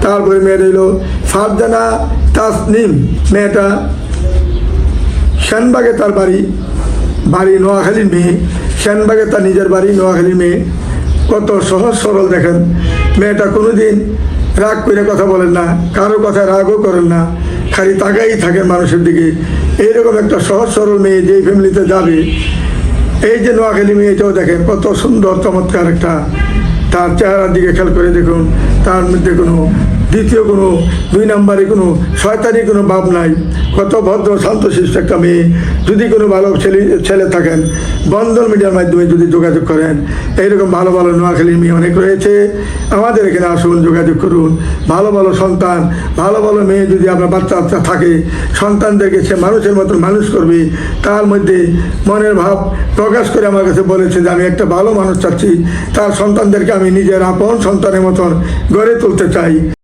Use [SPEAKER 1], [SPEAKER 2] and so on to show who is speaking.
[SPEAKER 1] তারপরে মেয়েটা হইল ফারজানা তাসনিম, মেয়েটা শ্যানবাগে তার বাড়ি নোয়াখালীর মেয়ে, শ্যানবাগে তার নিজের বাড়ি নোয়াখালীর মেয়ে। কত সহজ সরল দেখেন, মেয়েটা কোনোদিন রাগ করে কথা বলেন না, কারো কথায় রাগও করেন না, খালি তাকাই থাকেন মানুষের দিকে। এইরকম একটা সহজ সরল মেয়ে যেই ফ্যামিলিতে যাবে, এই যে নোয়াখালী মেয়েটাও দেখেন কত সুন্দর চমৎকার একটা, তার চেহারার দিকে খেয়াল করে দেখুন, তার মধ্যে কোনো দ্বিতীয় কোনো দুই নম্বরে কোনো শয়তানি কোনো ভাব নাই, কত ভদ্র শান্তশিষ্ট একটা মেয়ে। যদি কোনো ভালো ছেলে থাকেন, বন্ধন মিডিয়ার মাধ্যমে যদি যোগাযোগ করেন, এইরকম ভালো ভালো নোয়াখালীর মেয়ে অনেক রয়েছে, আমাদের এখানে আসুন, যোগাযোগ করুন। ভালো ভালো সন্তান, ভালো ভালো মেয়ে যদি আপনার বাচ্চা থাকে, সন্তানদেরকে সে মানুষের মতন মানুষ করবে, তার মধ্যে মনের ভাব প্রকাশ করে আমার কাছে বলেছে যে আমি একটা ভালো মানুষ চাচ্ছি, তার সন্তানদেরকে আমি নিজের আপন সন্তানের মতন গড়ে তুলতে চাই।